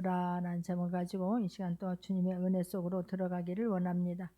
나누라는 제목을 가지고 이 시간 또 주님의 은혜 속으로 들어가기를 원합니다.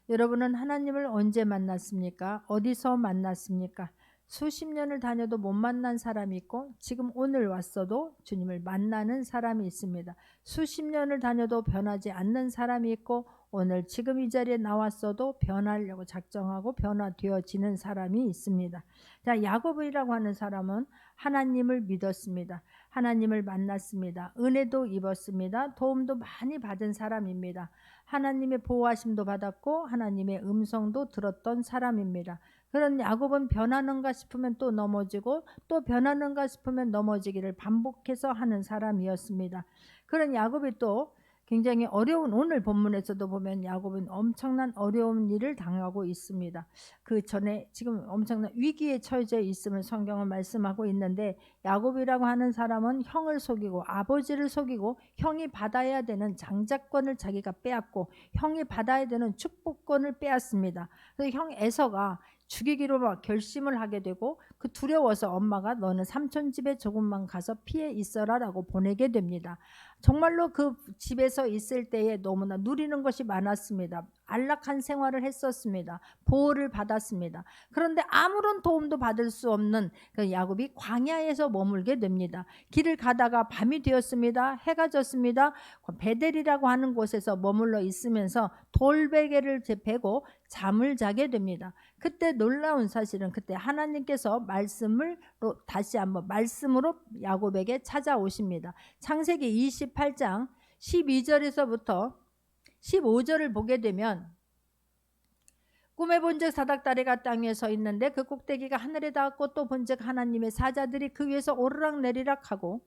여러분은 하나님을 언제 만났습니까? 어디서 만났습니까? 수십 년을 다녀도 못 만난 사람이 있고 지금 오늘 왔어도 주님을 만나는 사람이 있습니다. 수십 년을 다녀도 변하지 않는 사람이 있고 오늘 지금 이 자리에 나왔어도 변하려고 작정하고 변화되어지는 사람이 있습니다. 자, 야고보라고 하는 사람은 하나님을 믿었습니다. 하나님을 만났습니다. 은혜도 입었습니다. 도움도 많이 받은 사람입니다. 하나님의 보호하심도 받았고 하나님의 음성도 들었던 사람입니다. 그런 야곱은 변하는가 싶으면 또 넘어지고 또 변하는가 싶으면 넘어지기를 반복해서 하는 사람이었습니다. 그런 야곱이 또 굉장히 어려운, 오늘 본문에서도 보면 야곱은 엄청난 어려운 일을 당하고 있습니다. 그 전에 지금 엄청난 위기에 처해져 있음을 성경은 말씀하고 있는데, 야곱이라고 하는 사람은 형을 속이고 아버지를 속이고 형이 받아야 되는 장자권을 자기가 빼앗고 형이 받아야 되는 축복권을 빼앗습니다. 그래서 형 에서가 죽이기로 막 결심을 하게 되고 그 두려워서 엄마가 너는 삼촌 집에 조금만 가서 피해 있어라 라고 보내게 됩니다. 정말로 그 집에서 있을 때에 너무나 누리는 것이 많았습니다. 안락한 생활을 했었습니다. 보호를 받았습니다. 그런데 아무런 도움도 받을 수 없는 그 야곱이 광야에서 머물게 됩니다. 길을 가다가 밤이 되었습니다. 해가 졌습니다. 베델이라고 하는 곳에서 머물러 있으면서 돌베개를 베고 잠을 자게 됩니다. 그때 놀라운 사실은 그때 하나님께서 말씀으로 다시 한번 말씀으로 야곱에게 찾아오십니다. 창세기 28장 12절에서부터 15절을 보게 되면 꿈에 본즉 사닥다리가 땅 위에 서 있는데 그 꼭대기가 하늘에 닿았고 또 본즉 하나님의 사자들이 그 위에서 오르락 내리락 하고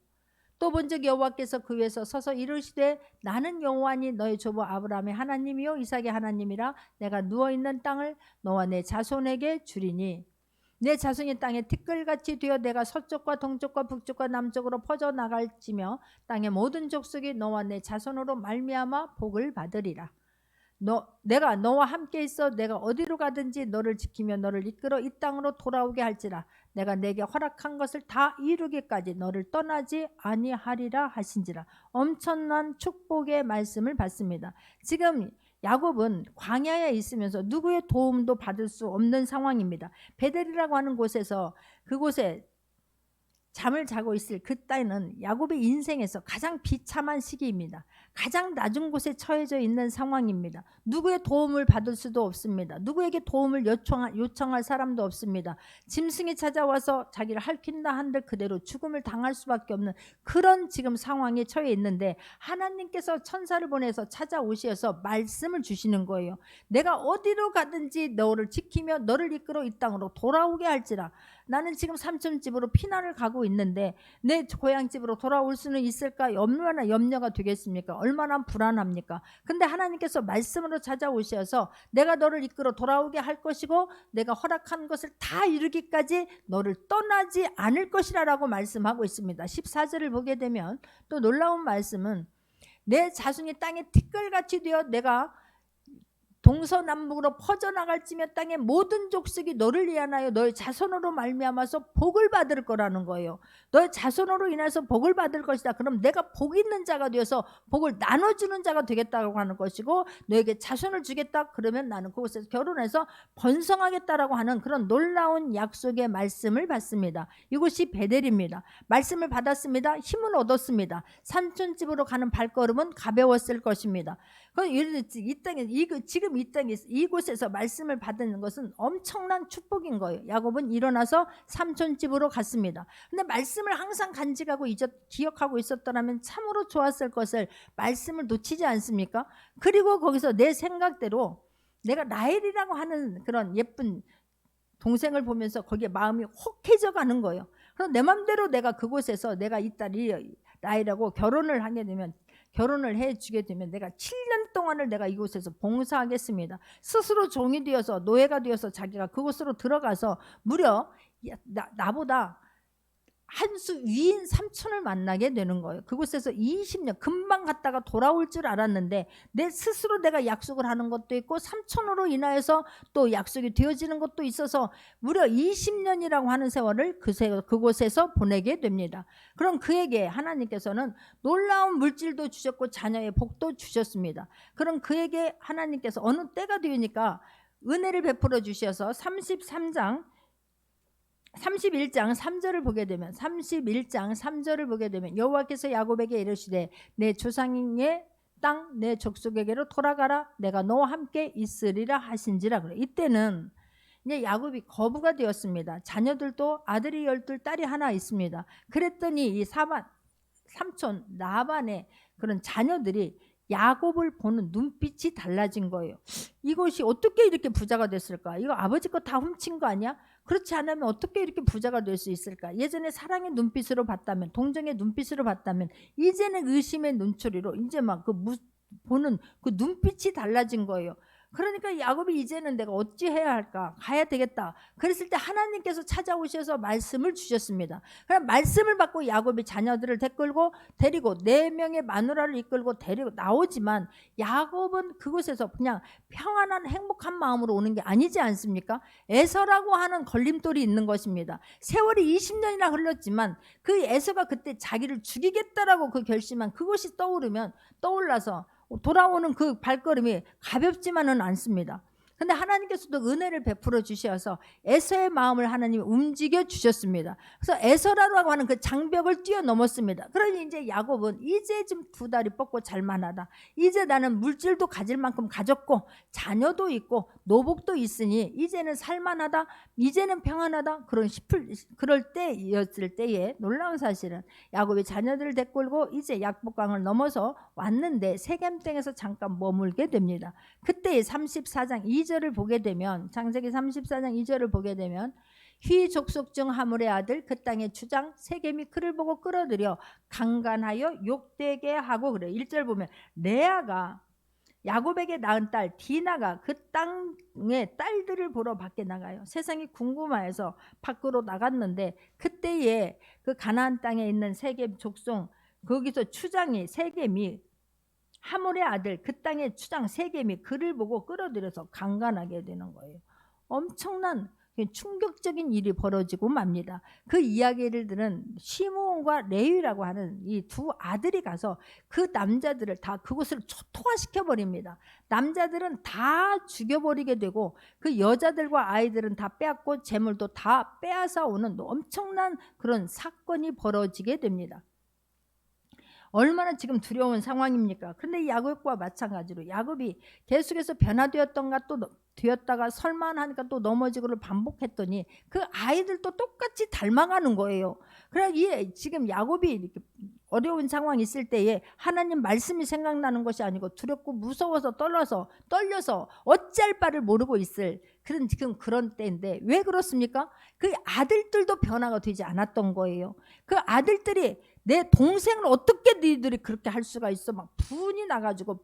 또 본즉 여호와께서 그 위에서 서서 이르시되 나는 여호와니 너의 조부 아브라함의 하나님이요 이삭의 하나님이라. 내가 누워있는 땅을 너와 내 자손에게 주리니 내 자손이 땅에 티끌같이 되어 내가 서쪽과 동쪽과 북쪽과 남쪽으로 퍼져나갈지며 땅의 모든 족속이 너와 내 자손으로 말미암아 복을 받으리라. 내가 너와 함께 있어 내가 어디로 가든지 너를 지키며 너를 이끌어 이 땅으로 돌아오게 할지라. 내가 내게 허락한 것을 다 이루기까지 너를 떠나지 아니하리라 하신지라. 엄청난 축복의 말씀을 받습니다. 지금 야곱은 광야에 있으면서 누구의 도움도 받을 수 없는 상황입니다. 베델이라고 하는 곳에서 그곳에 잠을 자고 있을 그때는 야곱의 인생에서 가장 비참한 시기입니다. 가장 낮은 곳에 처해져 있는 상황입니다. 누구의 도움을 받을 수도 없습니다. 누구에게 도움을 요청할 사람도 없습니다. 짐승이 찾아와서 자기를 핥힌다 한들 그대로 죽음을 당할 수밖에 없는 그런 지금 상황에 처해 있는데 하나님께서 천사를 보내서 찾아오셔서 말씀을 주시는 거예요. 내가 어디로 가든지 너를 지키며 너를 이끌어 이 땅으로 돌아오게 할지라. 나는 지금 삼촌집으로 피난을 가고 있는데 내 고향집으로 돌아올 수는 있을까? 얼마나 염려가 되겠습니까? 얼마나 불안합니까? 근데 하나님께서 말씀으로 찾아오셔서 내가 너를 이끌어 돌아오게 할 것이고 내가 허락한 것을 다 이루기까지 너를 떠나지 않을 것이라 라고 말씀하고 있습니다. 14절을 보게 되면 또 놀라운 말씀은 내 자손이 땅에 티끌같이 되어 내가 동서남북으로 퍼져나갈지며 땅의 모든 족속이 너를 위하여 너의 자손으로 말미암아서 복을 받을 거라는 거예요. 너의 자손으로 인해서 복을 받을 것이다. 그럼 내가 복 있는 자가 되어서 복을 나눠주는 자가 되겠다고 하는 것이고 너에게 자손을 주겠다. 그러면 나는 그곳에서 결혼해서 번성하겠다라고 하는 그런 놀라운 약속의 말씀을 받습니다. 이곳이 베델입니다. 말씀을 받았습니다. 힘을 얻었습니다. 삼촌집으로 가는 발걸음은 가벼웠을 것입니다. 이 땅에 지금 이 땅에 이곳에서 말씀을 받는 것은 엄청난 축복인 거예요. 야곱은 일어나서 삼촌집으로 갔습니다. 근데 말씀을 항상 간직하고 기억하고 있었더라면 참으로 좋았을 것을 말씀을 놓치지 않습니까? 그리고 거기서 내 생각대로 내가 라헬이라고 하는 그런 예쁜 동생을 보면서 거기에 마음이 혹해져 가는 거예요. 그럼 내 맘대로 내가 그곳에서 내가 이 딸이 라헬하고 결혼을 하게 되면 결혼을 해주게 되면 내가 7년 동안을 내가 이곳에서 봉사하겠습니다. 스스로 종이 되어서 노예가 되어서 자기가 그곳으로 들어가서 무려 나보다 한 수 위인 삼촌을 만나게 되는 거예요. 그곳에서 20년 금방 갔다가 돌아올 줄 알았는데 내 스스로 내가 약속을 하는 것도 있고 삼촌으로 인하여서 또 약속이 되어지는 것도 있어서 무려 20년이라고 하는 세월을 그곳에서 보내게 됩니다. 그럼 그에게 하나님께서는 놀라운 물질도 주셨고 자녀의 복도 주셨습니다. 그럼 그에게 하나님께서 어느 때가 되니까 은혜를 베풀어 주셔서 31장 3절을 보게 되면 31장 3절을 보게 되면 여호와께서 야곱에게 이르시되 내 조상의 땅 내 족속에게로 돌아가라 내가 너와 함께 있으리라 하신지라. 그래. 이때는 이제 야곱이 거부가 되었습니다. 자녀들도 아들이 12 딸이 하나 있습니다. 그랬더니 이 삼촌 라반의 그런 자녀들이 야곱을 보는 눈빛이 달라진 거예요. 이것이 어떻게 이렇게 부자가 됐을까? 이거 아버지 거 다 훔친 거 아니야? 그렇지 않으면 어떻게 이렇게 부자가 될 수 있을까? 예전에 사랑의 눈빛으로 봤다면, 동정의 눈빛으로 봤다면, 이제는 의심의 눈초리로 이제 막 보는 그 눈빛이 달라진 거예요. 그러니까 야곱이 이제는 내가 어찌 해야 할까? 가야 되겠다. 그랬을 때 하나님께서 찾아오셔서 말씀을 주셨습니다. 그럼 말씀을 받고 야곱이 자녀들을 데리고 4명의 마누라를 이끌고 데리고 나오지만 야곱은 그곳에서 그냥 평안한 행복한 마음으로 오는 게 아니지 않습니까? 에서라고 하는 걸림돌이 있는 것입니다. 세월이 20년이나 흘렀지만 그 에서가 그때 자기를 죽이겠다라고 그 결심한 그것이 떠올라서 돌아오는 그 발걸음이 가볍지만은 않습니다. 근데 하나님께서도 은혜를 베풀어 주셔서 에서의 마음을 하나님이 움직여 주셨습니다. 그래서 에서라고 하는 그 장벽을 뛰어넘었습니다. 그러니 이제 야곱은 이제 좀 2다리 뻗고 잘만하다. 이제 나는 물질도 가질 만큼 가졌고 자녀도 있고 노복도 있으니 이제는 살만하다. 이제는 평안하다. 그럴 때였을 때에 놀라운 사실은 야곱이 자녀들을 데리고 이제 약복강을 넘어서 왔는데 세겜 땅에서 잠깐 머물게 됩니다. 그때 34장 2절을 보게 되면 창세기 34장 2절을 보게 되면 휘 족속 중 하물의 아들 그 땅의 주장 세겜이 그를 보고 끌어들여 강간하여 욕되게 하고 그래. 1절 보면 레아가 야곱에게 낳은 딸 디나가 그 땅의 딸들을 보러 밖에 나가요. 세상이 궁금해서 밖으로 나갔는데 그때에 그 가나안 땅에 있는 세겜 족속 거기서 추장이 세겜이 하몰의 아들 그 땅의 추장 세겜이 그를 보고 끌어들여서 강간하게 되는 거예요. 엄청난 충격적인 일이 벌어지고 맙니다. 그 이야기를 들은 시므온과 레위라고 하는 이 2 아들이 가서 그 남자들을 다 그곳을 초토화시켜 버립니다. 남자들은 다 죽여버리게 되고 그 여자들과 아이들은 다 빼앗고 재물도 다 빼앗아 오는 엄청난 그런 사건이 벌어지게 됩니다. 얼마나 지금 두려운 상황입니까? 그런데 야곱과 마찬가지로 야곱이 계속해서 변화되었던가 또 되었다가 설만하니까 또 넘어지고를 반복했더니 그 아이들도 똑같이 닮아가는 거예요. 그래 지금 야곱이 이렇게 어려운 상황이 있을 때에 하나님 말씀이 생각나는 것이 아니고 두렵고 무서워서 떨려서 어찌할 바를 모르고 있을 지금 그런 때인데 왜 그렇습니까? 그 아들들도 변화가 되지 않았던 거예요. 그 아들들이 내 동생을 어떻게 너희들이 그렇게 할 수가 있어? 막 분이 나가지고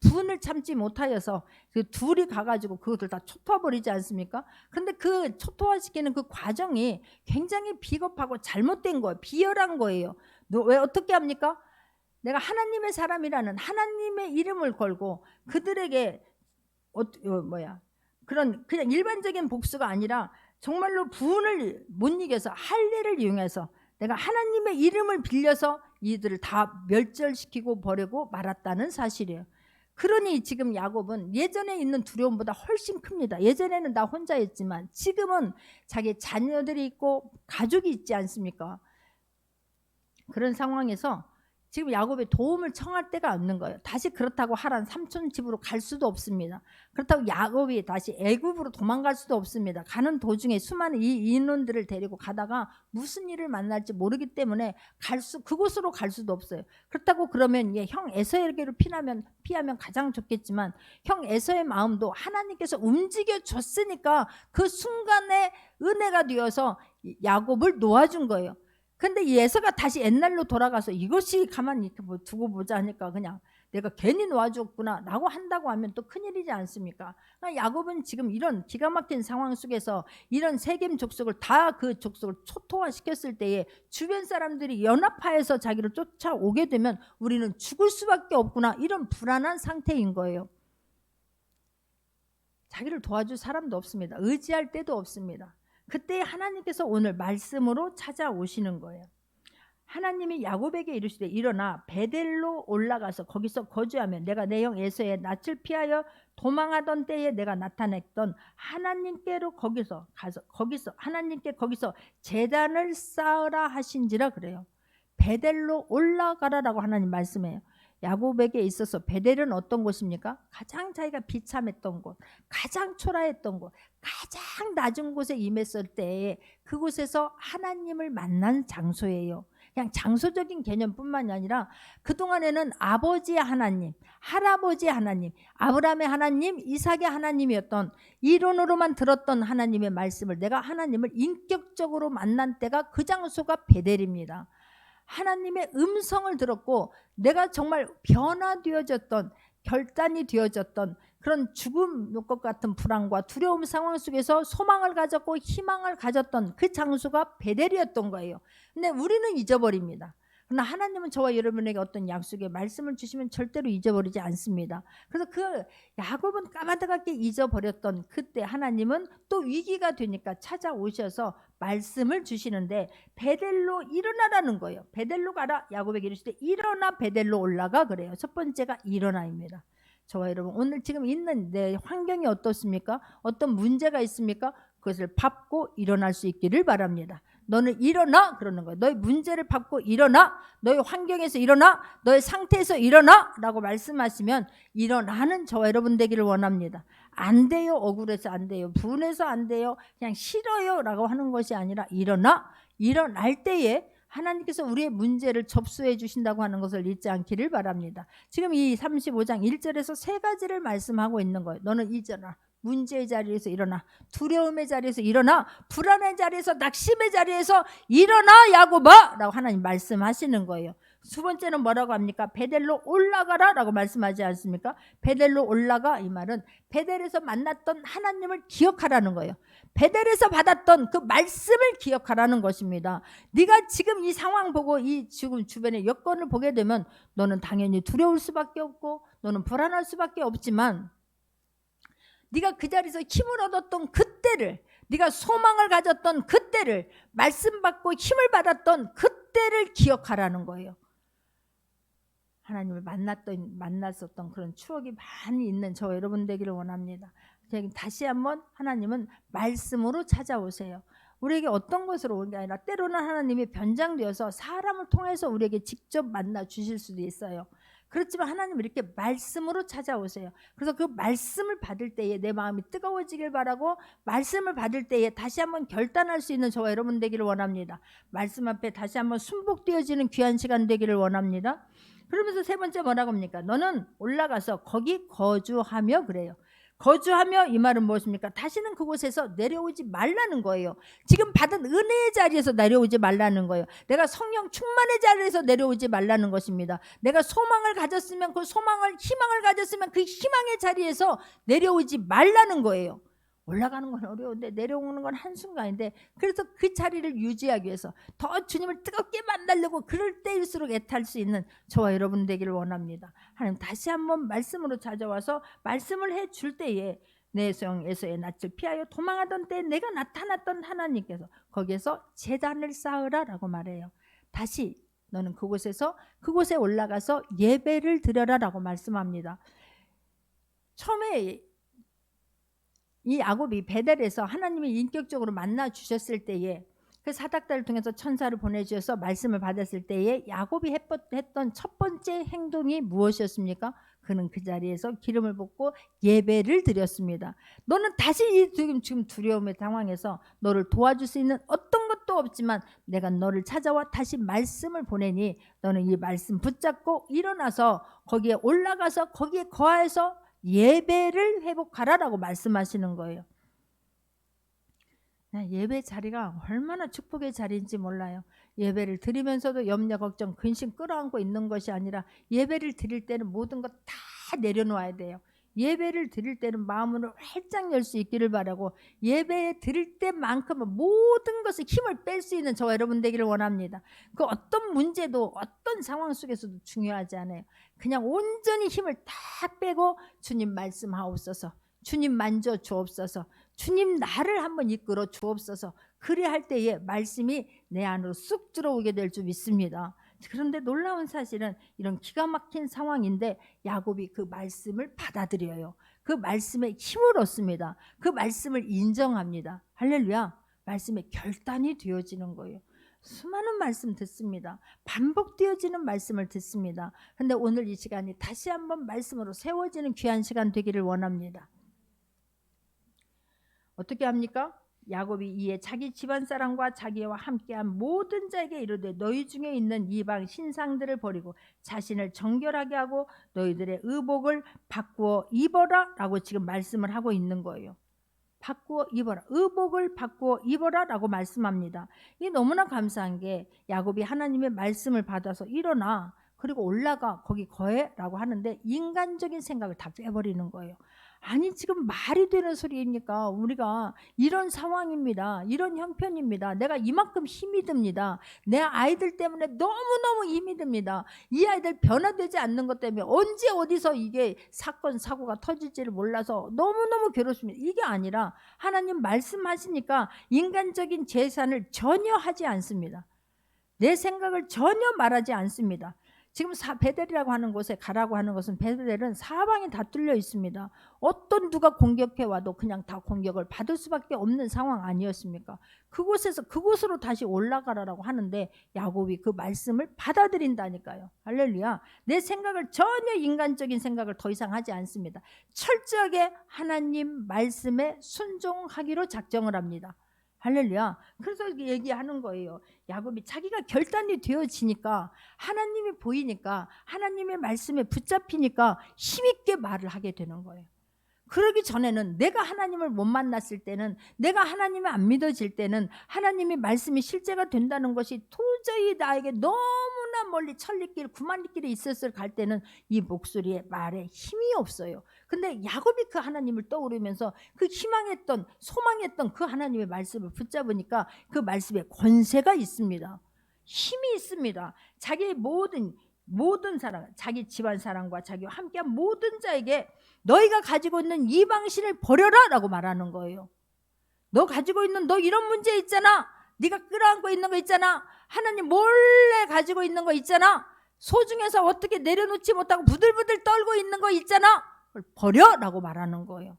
분을 참지 못하여서 그 둘이 가가지고 그것을 다 초토화버리지 않습니까? 근데 그 초토화시키는 그 과정이 굉장히 비겁하고 잘못된 거예요. 비열한 거예요. 왜 어떻게 합니까? 내가 하나님의 사람이라는 하나님의 이름을 걸고 그들에게 그냥 일반적인 복수가 아니라 정말로 분을 못 이겨서 할례를 이용해서 내가 하나님의 이름을 빌려서 이들을 다 멸절시키고 버리고 말았다는 사실이에요. 그러니 지금 야곱은 예전에 있는 두려움보다 훨씬 큽니다. 예전에는 나 혼자였지만 지금은 자기 자녀들이 있고 가족이 있지 않습니까? 그런 상황에서 지금 야곱의 도움을 청할 때가 없는 거예요. 다시 그렇다고 하란 삼촌 집으로 갈 수도 없습니다. 그렇다고 야곱이 다시 애굽으로 도망갈 수도 없습니다. 가는 도중에 수많은 이 인원들을 데리고 가다가 무슨 일을 만날지 모르기 때문에 그곳으로 갈 수도 없어요. 그렇다고 그러면 형 에서에게로 피하면 가장 좋겠지만 형 에서의 마음도 하나님께서 움직여 줬으니까 그 순간에 은혜가 되어서 야곱을 놓아준 거예요. 근데 이 에서가 다시 옛날로 돌아가서 이것이 가만히 두고 보자 하니까 그냥 내가 괜히 놓아줬구나 라고 한다고 하면 또 큰일이지 않습니까? 그러니까 야곱은 지금 이런 기가 막힌 상황 속에서 이런 세겜 족속을 다 그 족속을 초토화시켰을 때에 주변 사람들이 연합하여서 자기를 쫓아오게 되면 우리는 죽을 수밖에 없구나, 이런 불안한 상태인 거예요. 자기를 도와줄 사람도 없습니다. 의지할 때도 없습니다. 그때 하나님께서 오늘 말씀으로 찾아오시는 거예요. 하나님이 야곱에게 이르시되 일어나 베델로 올라가서 거기서 거주하면 내가 내 형 에서의 낯을 피하여 도망하던 때에 내가 나타냈던 하나님께로 거기서 하나님께 거기서 제단을 쌓으라 하신지라 그래요. 베델로 올라가라라고 하나님 말씀해요. 야곱에게 있어서 베델은 어떤 곳입니까? 가장 자기가 비참했던 곳, 가장 초라했던 곳, 가장 낮은 곳에 임했을 때에 그곳에서 하나님을 만난 장소예요. 그냥 장소적인 개념뿐만이 아니라 그동안에는 아버지의 하나님, 할아버지의 하나님, 아브라함의 하나님, 이삭의 하나님이었던 이론으로만 들었던 하나님의 말씀을 내가 하나님을 인격적으로 만난 때가 그 장소가 베델입니다. 하나님의 음성을 들었고 내가 정말 변화되어졌던, 결단이 되어졌던 그런 죽음 것 같은 불안과 두려움 상황 속에서 소망을 가졌고 희망을 가졌던 그 장소가 베델이었던 거예요. 근데 우리는 잊어버립니다. 그러나 하나님은 저와 여러분에게 어떤 약속의 말씀을 주시면 절대로 잊어버리지 않습니다. 그래서 그 야곱은 까마득하게 잊어버렸던 그때 하나님은 또 위기가 되니까 찾아오셔서 말씀을 주시는데 베델로 일어나라는 거예요. 베델로 가라. 야곱에게 이르시되 일어나 베델로 올라가 그래요. 첫 번째가 일어나입니다. 저와 여러분 오늘 지금 있는 내 환경이 어떻습니까? 어떤 문제가 있습니까? 그것을 밟고 일어날 수 있기를 바랍니다. 너는 일어나 그러는 거예요. 너의 문제를 밟고 일어나, 너의 환경에서 일어나, 너의 상태에서 일어나 라고 말씀하시면 일어나는 저와 여러분 되기를 원합니다. 안 돼요, 억울해서 안 돼요, 분해서 안 돼요, 그냥 싫어요 라고 하는 것이 아니라 일어날 때에 하나님께서 우리의 문제를 접수해 주신다고 하는 것을 잊지 않기를 바랍니다. 지금 이 35장 1절에서 세 가지를 말씀하고 있는 거예요. 너는 일어나, 문제의 자리에서 일어나, 두려움의 자리에서 일어나, 불안의 자리에서, 낙심의 자리에서 일어나 야곱아 라고 하나님 말씀하시는 거예요. 두 번째는 뭐라고 합니까? 베델로 올라가라 라고 말씀하지 않습니까? 베델로 올라가, 이 말은 베델에서 만났던 하나님을 기억하라는 거예요. 베델에서 받았던 그 말씀을 기억하라는 것입니다. 네가 지금 이 상황 보고 이 지금 주변의 여건을 보게 되면 너는 당연히 두려울 수밖에 없고 너는 불안할 수밖에 없지만 네가 그 자리에서 힘을 얻었던 그때를, 네가 소망을 가졌던 그때를, 말씀 받고 힘을 받았던 그때를 기억하라는 거예요. 하나님을 만났었던 그런 추억이 많이 있는 저 여러분 되기를 원합니다. 다시 한번 하나님은 말씀으로 찾아오세요. 우리에게 어떤 것으로 오는 게 아니라 때로는 하나님이 변장되어서 사람을 통해서 우리에게 직접 만나 주실 수도 있어요. 그렇지만 하나님은 이렇게 말씀으로 찾아오세요. 그래서 그 말씀을 받을 때에 내 마음이 뜨거워지길 바라고 말씀을 받을 때에 다시 한번 결단할 수 있는 저와 여러분 되기를 원합니다. 말씀 앞에 다시 한번 순복되어지는 귀한 시간 되기를 원합니다. 그러면서 세 번째 뭐라고 합니까? 너는 올라가서 거기 거주하며 그래요. 거주하며 이 말은 무엇입니까? 다시는 그곳에서 내려오지 말라는 거예요. 지금 받은 은혜의 자리에서 내려오지 말라는 거예요. 내가 성령 충만의 자리에서 내려오지 말라는 것입니다. 내가 소망을 가졌으면 그 소망을, 희망을 가졌으면 그 희망의 자리에서 내려오지 말라는 거예요. 올라가는 건 어려운데 내려오는 건 한순간인데, 그래서 그 자리를 유지하기 위해서 더 주님을 뜨겁게 만나려고 그럴 때일수록 애탈 수 있는 저와 여러분 되기를 원합니다. 하나님 다시 한번 말씀으로 찾아와서 말씀을 해줄 때에 내 성에서의 낯을 피하여 도망하던 때에 내가 나타났던 하나님께서 거기에서 제단을 쌓으라 라고 말해요. 다시 너는 그곳에 올라가서 예배를 드려라 라고 말씀합니다. 처음에 이 야곱이 베델에서 하나님을 인격적으로 만나 주셨을 때에 그 사닥다리를 통해서 천사를 보내주셔서 말씀을 받았을 때에 야곱이 했던 첫 번째 행동이 무엇이었습니까? 그는 그 자리에서 기름을 붓고 예배를 드렸습니다. 너는 다시 지금 두려움의 상황에서 너를 도와줄 수 있는 어떤 것도 없지만 내가 너를 찾아와 다시 말씀을 보내니 너는 이 말씀 붙잡고 일어나서 거기에 올라가서 거기에 거하여서 예배를 회복하라라고 말씀하시는 거예요. 예배 자리가 얼마나 축복의 자리인지 몰라요. 예배를 드리면서도 염려, 걱정, 근심 끌어안고 있는 것이 아니라 예배를 드릴 때는 모든 것 다 내려놓아야 돼요. 예배를 드릴 때는 마음으로 활짝 열 수 있기를 바라고, 예배 드릴 때만큼은 모든 것을 힘을 뺄 수 있는 저와 여러분 되기를 원합니다. 그 어떤 문제도 어떤 상황 속에서도 중요하지 않아요. 그냥 온전히 힘을 다 빼고 주님 말씀하옵소서, 주님 만져 주옵소서, 주님 나를 한번 이끌어 주옵소서. 그래야 할 때에 말씀이 내 안으로 쑥 들어오게 될 줄 믿습니다. 그런데 놀라운 사실은 이런 기가 막힌 상황인데 야곱이 그 말씀을 받아들여요. 그 말씀에 힘을 얻습니다. 그 말씀을 인정합니다. 할렐루야. 말씀에 결단이 되어지는 거예요. 수많은 말씀 듣습니다. 반복되어지는 말씀을 듣습니다. 그런데 오늘 이 시간이 다시 한번 말씀으로 세워지는 귀한 시간 되기를 원합니다. 어떻게 합니까? 야곱이 이에 자기 집안 사람과 자기와 함께한 모든 자에게 이르되 너희 중에 있는 이방 신상들을 버리고 자신을 정결하게 하고 너희들의 의복을 바꾸어 입어라 라고 지금 말씀을 하고 있는 거예요. 바꾸어 입어라, 의복을 바꾸어 입어라 라고 말씀합니다. 이게 너무나 감사한 게 야곱이 하나님의 말씀을 받아서 일어나 그리고 올라가 거기 거해 라고 하는데 인간적인 생각을 다 빼버리는 거예요. 아니 지금 말이 되는 소리입니까? 우리가 이런 상황입니다. 이런 형편입니다. 내가 이만큼 힘이 듭니다. 내 아이들 때문에 너무너무 힘이 듭니다. 이 아이들 변화되지 않는 것 때문에 언제 어디서 이게 사건 사고가 터질지를 몰라서 너무너무 괴롭습니다. 이게 아니라 하나님 말씀하시니까 인간적인 계산을 전혀 하지 않습니다. 내 생각을 전혀 말하지 않습니다. 지금 베델이라고 하는 곳에 가라고 하는 것은 베델은 사방이 다 뚫려 있습니다. 어떤 누가 공격해 와도 그냥 다 공격을 받을 수밖에 없는 상황 아니었습니까? 그곳에서 그곳으로 다시 올라가라고 하는데 야곱이 그 말씀을 받아들인다니까요. 할렐루야. 내 생각을 전혀 인간적인 생각을 더 이상 하지 않습니다. 철저하게 하나님 말씀에 순종하기로 작정을 합니다. 할렐루야. 그래서 얘기하는 거예요. 야곱이 자기가 결단이 되어지니까 하나님이 보이니까 하나님의 말씀에 붙잡히니까 힘있게 말을 하게 되는 거예요. 그러기 전에는 내가 하나님을 못 만났을 때는, 내가 하나님을 안 믿어질 때는 하나님의 말씀이 실제가 된다는 것이 도저히 나에게 너무나 멀리 천리길 구만리길에 있었을 갈 때는 이 목소리에 말에 힘이 없어요. 근데 야곱이 그 하나님을 떠오르면서 그 희망했던 소망했던 그 하나님의 말씀을 붙잡으니까 그 말씀에 권세가 있습니다. 힘이 있습니다. 자기의 모든 사람, 자기 집안 사람과 자기와 함께한 모든 자에게 너희가 가지고 있는 이방신을 버려라 라고 말하는 거예요. 너 가지고 있는 너 이런 문제 있잖아. 네가 끌어안고 있는 거 있잖아. 하나님 몰래 가지고 있는 거 있잖아. 소중해서 어떻게 내려놓지 못하고 부들부들 떨고 있는 거 있잖아. 그걸 버려 라고 말하는 거예요.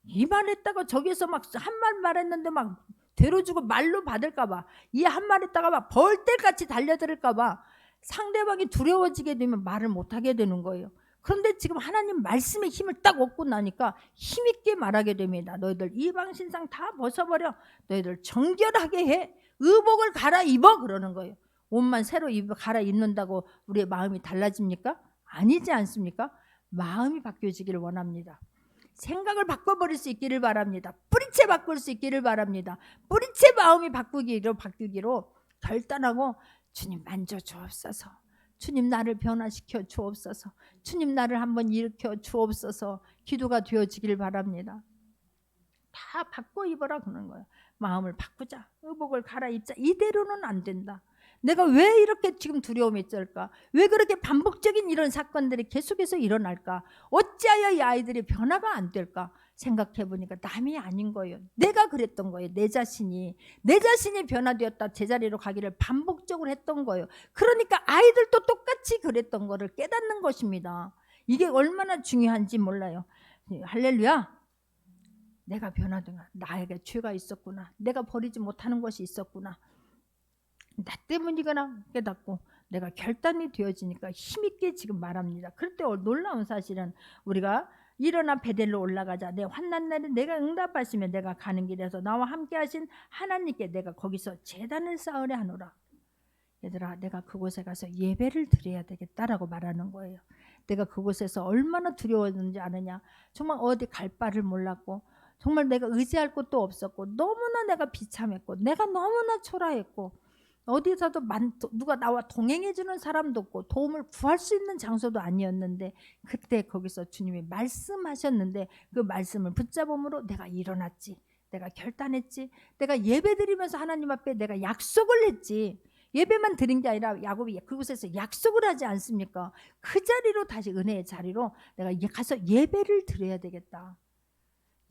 이 말했다가 저기서 막 한 말 말했는데 막 되로주고 말로 받을까봐, 이 한 말 했다가 막 벌떼같이 달려들을까봐 상대방이 두려워지게 되면 말을 못하게 되는 거예요. 그런데 지금 하나님 말씀의 힘을 딱 얻고 나니까 힘있게 말하게 됩니다. 너희들 이방신상 다 벗어버려. 너희들 정결하게 해. 의복을 갈아입어. 그러는 거예요. 옷만 새로 갈아입는다고 우리의 마음이 달라집니까? 아니지 않습니까? 마음이 바뀌어지기를 원합니다. 생각을 바꿔버릴 수 있기를 바랍니다. 뿌리채 바꿀 수 있기를 바랍니다. 뿌리채 마음이 바뀌기로 결단하고 주님 만져 주옵소서. 주님 나를 변화시켜 주옵소서. 주님 나를 한번 일으켜 주옵소서. 기도가 되어지길 바랍니다. 다 바꿔 입어라 그러는 거예요. 마음을 바꾸자. 의복을 갈아입자. 이대로는 안 된다. 내가 왜 이렇게 지금 두려움이 있을까? 왜 그렇게 반복적인 이런 사건들이 계속해서 일어날까? 어찌하여 이 아이들이 변화가 안 될까? 생각해 보니까 남이 아닌 거예요. 내가 그랬던 거예요. 내 자신이 변화되었다 제자리로 가기를 반복적으로 했던 거예요. 그러니까 아이들도 똑같이 그랬던 거를 깨닫는 것입니다. 이게 얼마나 중요한지 몰라요. 할렐루야. 내가 변화된가? 나에게 죄가 있었구나. 내가 버리지 못하는 것이 있었구나. 나 때문이거나 깨닫고 내가 결단이 되어지니까 힘있게 지금 말합니다. 그럴 때 놀라운 사실은 우리가 일어나 베델로 올라가자. 내 환난 날에 내가 응답하시면 내가 가는 길에서 나와 함께 하신 하나님께 내가 거기서 제단을 쌓으려 하노라. 얘들아, 내가 그곳에 가서 예배를 드려야 되겠다라고 말하는 거예요. 내가 그곳에서 얼마나 두려웠는지 아느냐. 정말 어디 갈 바를 몰랐고 정말 내가 의지할 곳도 없었고 너무나 내가 비참했고 내가 너무나 초라했고 어디서도 누가 나와 동행해 주는 사람도 없고 도움을 구할 수 있는 장소도 아니었는데, 그때 거기서 주님이 말씀하셨는데 그 말씀을 붙잡음으로 내가 일어났지. 내가 결단했지. 내가 예배드리면서 하나님 앞에 내가 약속을 했지. 예배만 드린 게 아니라 야곱이 그곳에서 약속을 하지 않습니까? 그 자리로 다시 은혜의 자리로 내가 가서 예배를 드려야 되겠다.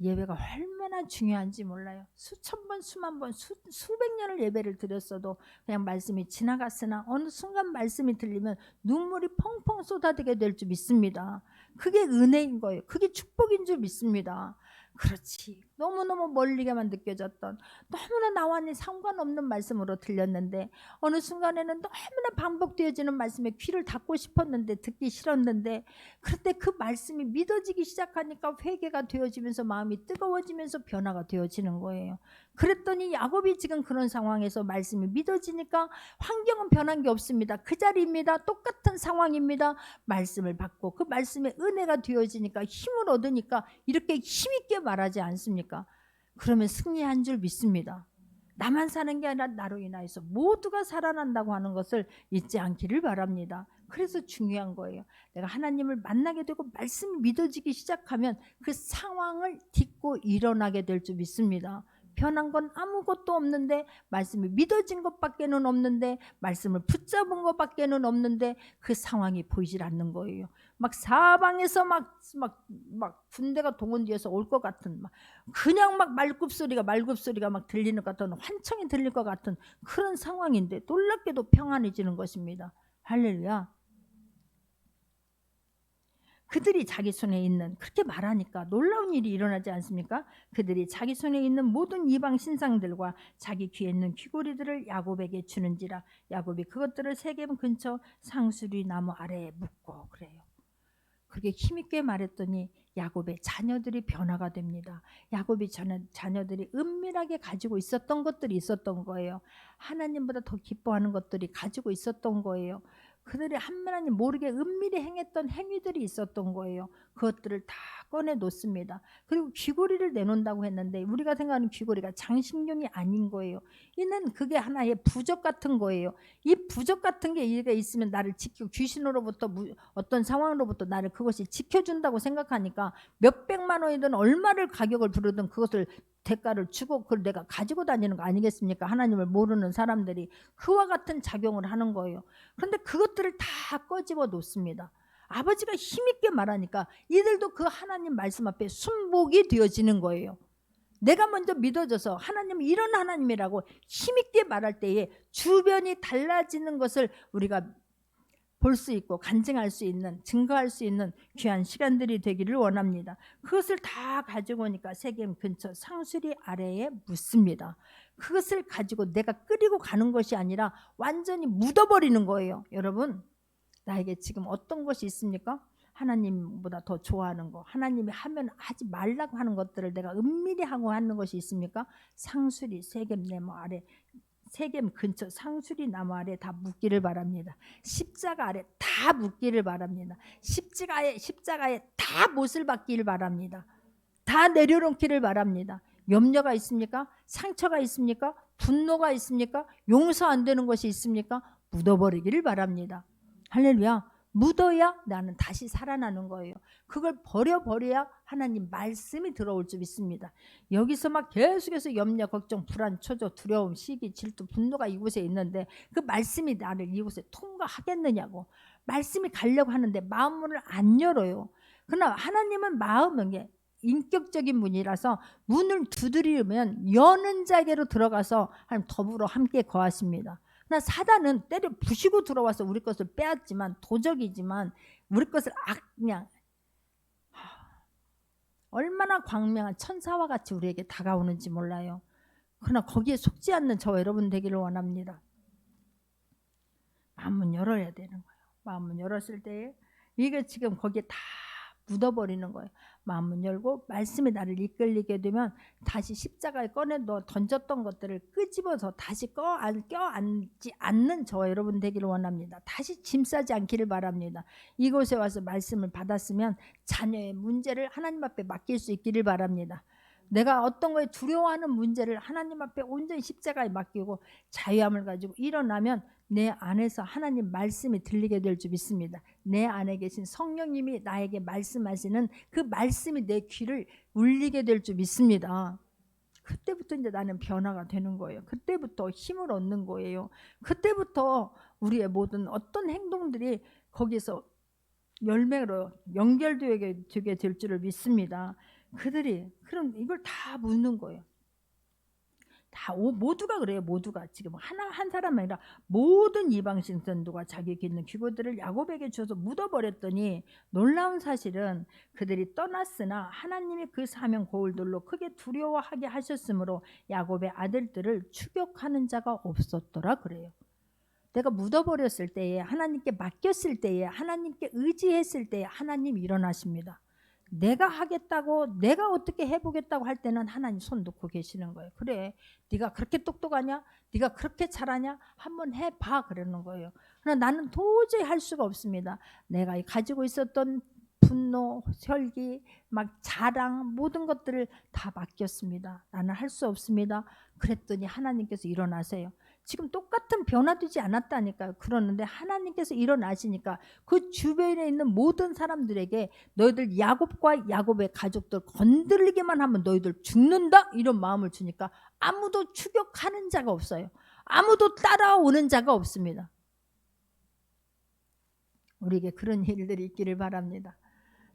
예배가 얼마나 중요한지 몰라요. 수천 번, 수만 번, 수백 년을 예배를 드렸어도 그냥 말씀이 지나갔으나 어느 순간 말씀이 들리면 눈물이 펑펑 쏟아지게 될 줄 믿습니다. 그게 은혜인 거예요. 그게 축복인 줄 믿습니다. 그렇지. 너무너무 멀리게만 느껴졌던, 너무나 나와 상관없는 말씀으로 들렸는데 어느 순간에는 너무나 반복되어지는 말씀에 귀를 닫고 싶었는데, 듣기 싫었는데, 그런데 그 말씀이 믿어지기 시작하니까 회개가 되어지면서 마음이 뜨거워지면서 변화가 되어지는 거예요. 그랬더니 야곱이 지금 그런 상황에서 말씀이 믿어지니까 환경은 변한 게 없습니다. 그 자리입니다. 똑같은 상황입니다. 말씀을 받고 그 말씀에 은혜가 되어지니까 힘을 얻으니까 이렇게 힘있게 말하지 않습니까? 그러면 승리한 줄 믿습니다. 나만 사는 게 아니라 나로 인하여서 모두가 살아난다고 하는 것을 잊지 않기를 바랍니다. 그래서 중요한 거예요. 내가 하나님을 만나게 되고 말씀이 믿어지기 시작하면 그 상황을 딛고 일어나게 될 줄 믿습니다. 변한 건 아무것도 없는데, 말씀이 믿어진 것밖에는 없는데, 말씀을 붙잡은 것밖에는 없는데 그 상황이 보이질 않는 거예요. 막 사방에서 막 군대가 동원되어서 올 것 같은, 그냥 막 말굽소리가 막 들리는 것 같은, 환청이 들릴 것 같은 그런 상황인데 놀랍게도 평안해지는 것입니다. 할렐루야. 그들이 자기 손에 있는, 그렇게 말하니까 놀라운 일이 일어나지 않습니까? 그들이 자기 손에 있는 모든 이방 신상들과 자기 귀에 있는 귀고리들을 야곱에게 주는지라. 야곱이 그것들을 세겜 근처 상수리 나무 아래에 묻고. 그래요. 그렇게 힘있게 말했더니 야곱의 자녀들이 변화가 됩니다. 야곱이 자녀들이 은밀하게 가지고 있었던 것들이 있었던 거예요. 하나님보다 더 기뻐하는 것들이 가지고 있었던 거예요. 그들이 하나님 모르게 은밀히 행했던 행위들이 있었던 거예요. 그것들을 다 꺼내 놓습니다. 그리고 귀고리를 내놓는다고 했는데 우리가 생각하는 귀고리가 장식용이 아닌 거예요. 이는 그게 하나의 부적 같은 거예요. 이 부적 같은 게 있으면 나를 지키고, 귀신으로부터 어떤 상황으로부터 나를 그것이 지켜준다고 생각하니까 몇백만 원이든 얼마를 가격을 부르든 그것을 대가를 주고 그걸 내가 가지고 다니는 거 아니겠습니까? 하나님을 모르는 사람들이 그와 같은 작용을 하는 거예요. 그런데 그것들을 다 꺼집어 놓습니다. 아버지가 힘있게 말하니까 이들도 그 하나님 말씀 앞에 순복이 되어지는 거예요. 내가 먼저 믿어져서 하나님은 이런 하나님이라고 힘있게 말할 때에 주변이 달라지는 것을 우리가 볼 수 있고 간증할 수 있는, 증거할 수 있는 귀한 시간들이 되기를 원합니다. 그것을 다 가지고 오니까 세겜 근처 상수리 아래에 묻습니다. 그것을 가지고 내가 끓이고 가는 것이 아니라 완전히 묻어버리는 거예요. 여러분, 나에게 지금 어떤 것이 있습니까? 하나님보다 더 좋아하는 거, 하나님이 하면 하지 말라고 하는 것들을 내가 은밀히 하고 하는 것이 있습니까? 상수리 세겜 나무 아래, 세겜 근처 상수리 나무 아래 다 묻기를 바랍니다. 십자가 아래 다 묻기를 바랍니다. 십자가에 다 못을 박기를 바랍니다. 다 내려놓기를 바랍니다. 염려가 있습니까? 상처가 있습니까? 분노가 있습니까? 용서 안 되는 것이 있습니까? 묻어버리기를 바랍니다. 할렐루야. 묻어야 나는 다시 살아나는 거예요. 그걸 버려야 하나님 말씀이 들어올 줄 믿습니다. 여기서 막 계속해서 염려, 걱정, 불안, 초조, 두려움, 시기, 질투, 분노가 이곳에 있는데 그 말씀이 나를 이곳에 통과하겠느냐고. 말씀이 가려고 하는데 마음문을 안 열어요. 그러나 하나님은 마음은 인격적인 문이라서 문을 두드리면 여는 자에게로 들어가서 하나님 더불어 함께 거하십니다. 그러나 사단은 때려 부시고 들어와서 우리 것을 빼앗지만, 도적이지만 우리 것을 그냥 얼마나 광명한 천사와 같이 우리에게 다가오는지 몰라요. 그러나 거기에 속지 않는 저 여러분 되기를 원합니다. 마음문 열어야 되는 거예요. 마음문 열었을 때 이게 지금 거기에 다 묻어버리는 거예요. 마음문 열고 말씀이 나를 이끌리게 되면 다시 십자가에 꺼내 던졌던 것들을 끄집어서 다시 껴안지 않는 저 여러분 되기를 원합니다. 다시 짐 싸지 않기를 바랍니다. 이곳에 와서 말씀을 받았으면 자녀의 문제를 하나님 앞에 맡길 수 있기를 바랍니다. 내가 어떤 거에 두려워하는 문제를 하나님 앞에 온전히 십자가에 맡기고 자유함을 가지고 일어나면 내 안에서 하나님 말씀이 들리게 될 줄 믿습니다. 내 안에 계신 성령님이 나에게 말씀하시는 그 말씀이 내 귀를 울리게 될 줄 믿습니다. 그때부터 이제 나는 변화가 되는 거예요. 그때부터 힘을 얻는 거예요. 그때부터 우리의 모든 어떤 행동들이 거기서 열매로 연결되게 될 줄을 믿습니다. 그들이 그럼 이걸 다 묻는 거예요. 다 모두가 그래요. 모두가 지금 한 사람이 아니라 모든 이방 신선도가 자기 있는 기구들을 야곱에게 주어서 묻어버렸더니 놀라운 사실은 그들이 떠났으나 하나님이 그 사명 고울들로 크게 두려워하게 하셨으므로 야곱의 아들들을 추격하는 자가 없었더라 그래요. 내가 묻어버렸을 때에 하나님께 맡겼을 때에 하나님께 의지했을 때에 하나님 일어나십니다. 내가 하겠다고 내가 어떻게 해보겠다고 할 때는 하나님 손 놓고 계시는 거예요. 그래 네가 그렇게 똑똑하냐 네가 그렇게 잘하냐 한번 해봐 그러는 거예요. 그러나 나는 도저히 할 수가 없습니다. 내가 가지고 있었던 분노, 혈기, 막 자랑 모든 것들을 다 맡겼습니다. 나는 할 수 없습니다. 그랬더니 하나님께서 일어나세요. 지금 똑같은 변화되지 않았다니까요. 그러는데 하나님께서 일어나시니까 그 주변에 있는 모든 사람들에게 너희들 야곱과 야곱의 가족들 건드리기만 하면 너희들 죽는다 이런 마음을 주니까 아무도 추격하는 자가 없어요. 아무도 따라오는 자가 없습니다. 우리에게 그런 일들이 있기를 바랍니다.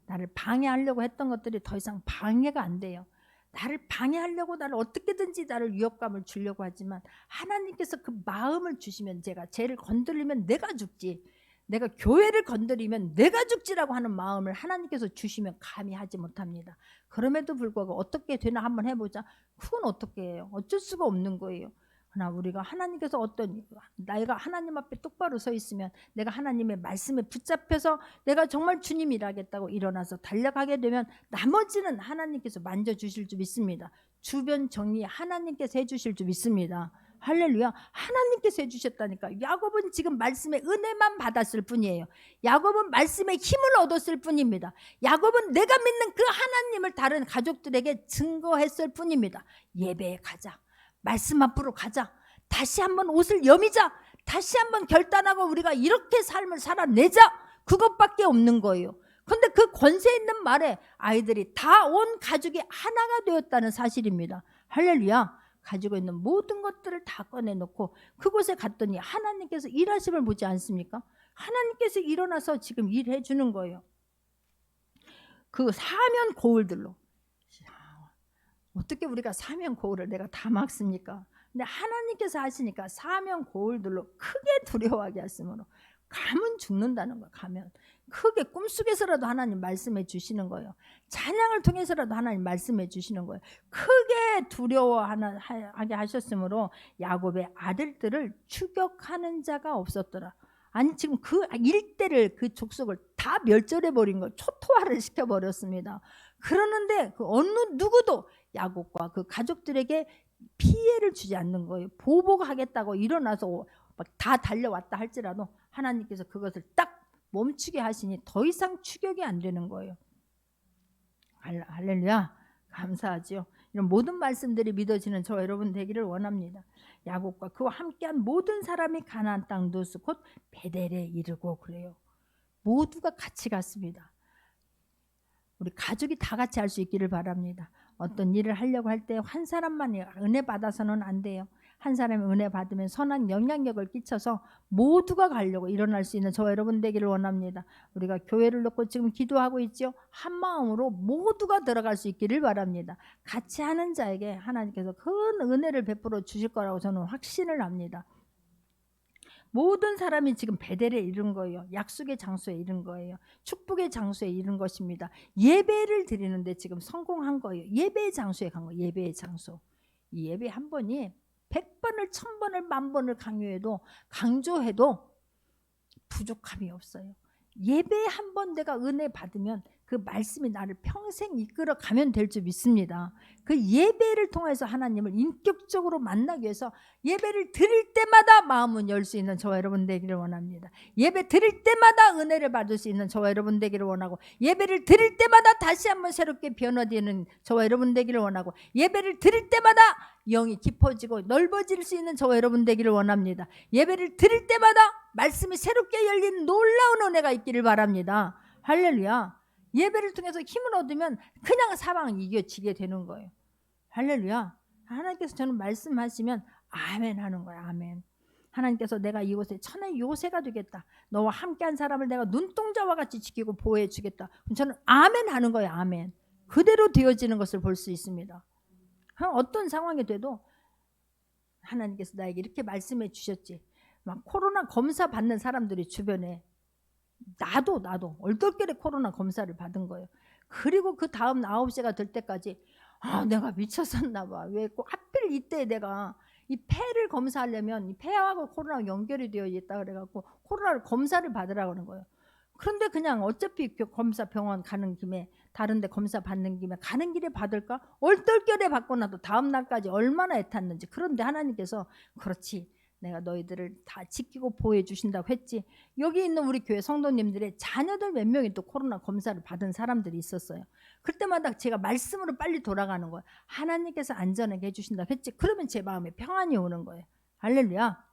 나를 방해하려고 했던 것들이 더 이상 방해가 안 돼요. 나를 방해하려고 나를 어떻게든지 나를 위협감을 주려고 하지만 하나님께서 그 마음을 주시면 제가 쟤를 건드리면 내가 죽지 내가 교회를 건드리면 내가 죽지라고 하는 마음을 하나님께서 주시면 감히 하지 못합니다. 그럼에도 불구하고 어떻게 되나 한번 해보자. 그건 어떻게 해요? 어쩔 수가 없는 거예요. 그러나 우리가 하나님께서 내가 하나님 앞에 똑바로 서 있으면 내가 하나님의 말씀에 붙잡혀서 내가 정말 주님 일하겠다고 일어나서 달려가게 되면 나머지는 하나님께서 만져주실 줄 믿습니다. 주변 정리 하나님께서 해주실 줄 믿습니다. 할렐루야. 하나님께서 해주셨다니까. 야곱은 지금 말씀의 은혜만 받았을 뿐이에요. 야곱은 말씀의 힘을 얻었을 뿐입니다. 야곱은 내가 믿는 그 하나님을 다른 가족들에게 증거했을 뿐입니다. 예배에 가자. 말씀 앞으로 가자. 다시 한번 옷을 여미자. 다시 한번 결단하고 우리가 이렇게 삶을 살아내자. 그것밖에 없는 거예요. 그런데 그 권세 있는 말에 아이들이 다 온 가족이 하나가 되었다는 사실입니다. 할렐루야. 가지고 있는 모든 것들을 다 꺼내놓고 그곳에 갔더니 하나님께서 일하심을 보지 않습니까? 하나님께서 일어나서 지금 일해 주는 거예요. 그 사면 고울들로. 어떻게 우리가 사면 고울을 내가 다 막습니까? 근데 하나님께서 하시니까 사면 고울들로 크게 두려워하게 하심으로 가면 죽는다는 거예요. 가면 크게 꿈속에서라도 하나님 말씀해 주시는 거예요. 찬양을 통해서라도 하나님 말씀해 주시는 거예요. 크게 두려워하게 하셨으므로 야곱의 아들들을 추격하는 자가 없었더라. 아니 지금 그 일대를 그 족속을 다 멸절해 버린 거 초토화를 시켜 버렸습니다. 그러는데 그 어느 누구도 야곱과 그 가족들에게 피해를 주지 않는 거예요. 보복하겠다고 일어나서 막 다 달려왔다 할지라도 하나님께서 그것을 딱 멈추게 하시니 더 이상 추격이 안 되는 거예요. 할렐루야. 감사하지요. 이런 모든 말씀들이 믿어지는 저 여러분 되기를 원합니다. 야곱과 그와 함께한 모든 사람이 가나안 땅 노스 곧 베델에 이르고 그래요. 모두가 같이 갔습니다. 우리 가족이 다 같이 할 수 있기를 바랍니다. 어떤 일을 하려고 할 때 한 사람만 은혜 받아서는 안 돼요. 한 사람이 은혜 받으면 선한 영향력을 끼쳐서 모두가 가려고 일어날 수 있는 저 여러분 되기를 원합니다. 우리가 교회를 놓고 지금 기도하고 있죠. 한 마음으로 모두가 들어갈 수 있기를 바랍니다. 같이 하는 자에게 하나님께서 큰 은혜를 베풀어 주실 거라고 저는 확신을 합니다. 모든 사람이 지금 베델에 이른 거예요. 약속의 장소에 이른 거예요. 축복의 장소에 이른 것입니다. 예배를 드리는데 지금 성공한 거예요. 예배의 장소에 간 거예요. 예배의 장소. 이 예배 한 번이 100번을 1000번을 10,000번을 강조해도 부족함이 없어요. 예배 한 번 내가 은혜 받으면 그 말씀이 나를 평생 이끌어 가면 될 줄 믿습니다. 그 예배를 통해서 하나님을 인격적으로 만나기 위해서 예배를 드릴 때마다 마음은 열 수 있는 저와 여러분 되기를 원합니다. 예배 드릴 때마다 은혜를 받을 수 있는 저와 여러분 되기를 원하고, 예배를 드릴 때마다 다시 한번 새롭게 변화되는 저와 여러분 되기를 원하고, 예배를 드릴 때마다 영이 깊어지고 넓어질 수 있는 저와 여러분 되기를 원합니다. 예배를 드릴 때마다 말씀이 새롭게 열리는 놀라운 은혜가 있기를 바랍니다. 할렐루야. 예배를 통해서 힘을 얻으면 그냥 사방을 이겨지게 되는 거예요. 할렐루야. 하나님께서 저는 말씀하시면 아멘 하는 거예요. 아멘. 하나님께서 내가 이곳에 천의 요새가 되겠다, 너와 함께한 사람을 내가 눈동자와 같이 지키고 보호해 주겠다, 그럼 저는 아멘 하는 거예요. 아멘. 그대로 되어지는 것을 볼 수 있습니다. 어떤 상황이 돼도 하나님께서 나에게 이렇게 말씀해 주셨지. 막 코로나 검사 받는 사람들이 주변에, 나도 얼떨결에 코로나 검사를 받은 거예요. 그리고 그 다음 9시가 될 때까지 내가 미쳤었나 봐. 왜 꼭 하필 이때 내가 이 폐를 검사하려면 이 폐하고 코로나가 연결이 되어 있다 그래갖고 코로나를 검사를 받으라고 하는 거예요. 그런데 그냥 어차피 검사 병원 가는 김에, 다른 데 검사 받는 김에 가는 길에 받을까? 얼떨결에 받고 나도 다음 날까지 얼마나 애탔는지. 그런데 하나님께서 그렇지, 내가 너희들을 다 지키고 보호해 주신다고 했지. 여기 있는 우리 교회 성도님들의 자녀들 몇 명이 또 코로나 검사를 받은 사람들이 있었어요. 그때마다 제가 말씀으로 빨리 돌아가는 거예요. 하나님께서 안전하게 해주신다고 했지. 그러면 제 마음에 평안이 오는 거예요. 할렐루야.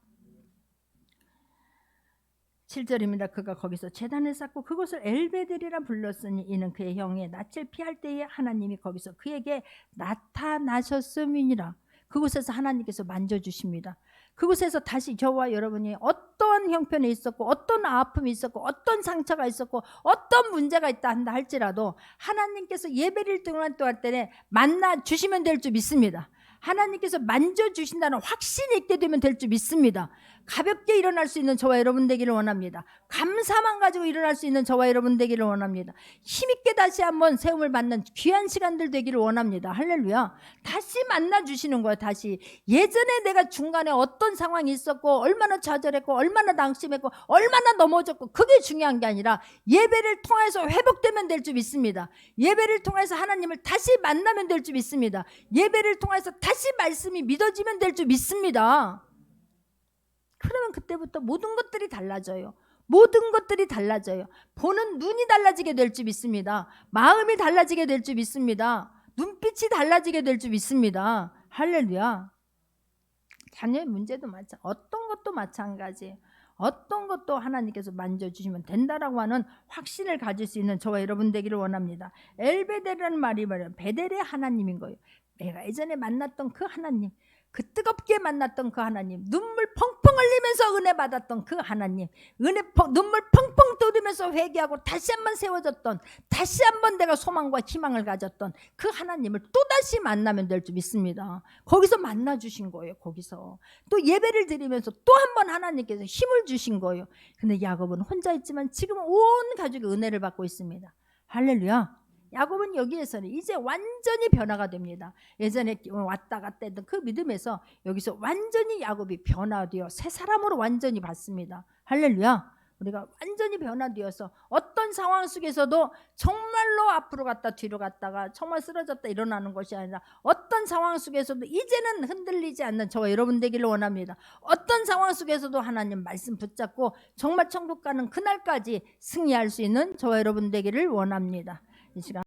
7절입니다. 그가 거기서 제단을 쌓고 그곳을 엘베델이라 불렀으니 이는 그의 형의 낯을 피할 때에 하나님이 거기서 그에게 나타나셨음이니라. 그곳에서 하나님께서 만져주십니다. 그곳에서 다시 저와 여러분이 어떤 형편에 있었고, 어떤 아픔이 있었고, 어떤 상처가 있었고, 어떤 문제가 있다 한다 할지라도 하나님께서 예배를 또할 때에 만나 주시면 될 줄 믿습니다. 하나님께서 만져주신다는 확신이 있게 되면 될 줄 믿습니다. 가볍게 일어날 수 있는 저와 여러분 되기를 원합니다. 감사만 가지고 일어날 수 있는 저와 여러분 되기를 원합니다. 힘있게 다시 한번 세움을 받는 귀한 시간들 되기를 원합니다. 할렐루야. 다시 만나주시는 거예요. 다시 예전에 내가 중간에 어떤 상황이 있었고, 얼마나 좌절했고, 얼마나 낙심했고, 얼마나 넘어졌고, 그게 중요한 게 아니라 예배를 통해서 회복되면 될 줄 믿습니다. 예배를 통해서 하나님을 다시 만나면 될 줄 믿습니다. 예배를 통해서 다시 말씀이 믿어지면 될 줄 믿습니다. 그러면 그때부터 모든 것들이 달라져요. 모든 것들이 달라져요. 보는 눈이 달라지게 될 줄 믿습니다. 마음이 달라지게 될 줄 믿습니다. 눈빛이 달라지게 될 줄 믿습니다. 할렐루야. 자녀의 문제도 어떤 것도 마찬가지예요. 어떤 것도 하나님께서 만져주시면 된다라고 하는 확신을 가질 수 있는 저와 여러분 되기를 원합니다. 엘베델이라는 말이 말이에요. 베델의 하나님인 거예요. 내가 예전에 만났던 그 하나님, 그 뜨겁게 만났던 그 하나님, 눈물 펑펑 흘리면서 은혜 받았던 그 하나님, 눈물 펑펑 떠르면서 회개하고 다시 한번 세워졌던, 다시 한번 내가 소망과 희망을 가졌던 그 하나님을 또다시 만나면 될 줄 믿습니다. 거기서 만나주신 거예요. 거기서 또 예배를 드리면서 또 한 번 하나님께서 힘을 주신 거예요. 근데 야곱은 혼자 있지만 지금 온 가족이 은혜를 받고 있습니다. 할렐루야. 야곱은 여기에서는 이제 완전히 변화가 됩니다. 예전에 왔다 갔다 했던 그 믿음에서 여기서 완전히 야곱이 변화되어 새 사람으로 완전히 받습니다. 할렐루야. 우리가 완전히 변화되어서 어떤 상황 속에서도 정말로 앞으로 갔다 뒤로 갔다가 정말 쓰러졌다 일어나는 것이 아니라 어떤 상황 속에서도 이제는 흔들리지 않는 저와 여러분 되기를 원합니다. 어떤 상황 속에서도 하나님 말씀 붙잡고 정말 천국 가는 그날까지 승리할 수 있는 저와 여러분 되기를 원합니다. 이 시간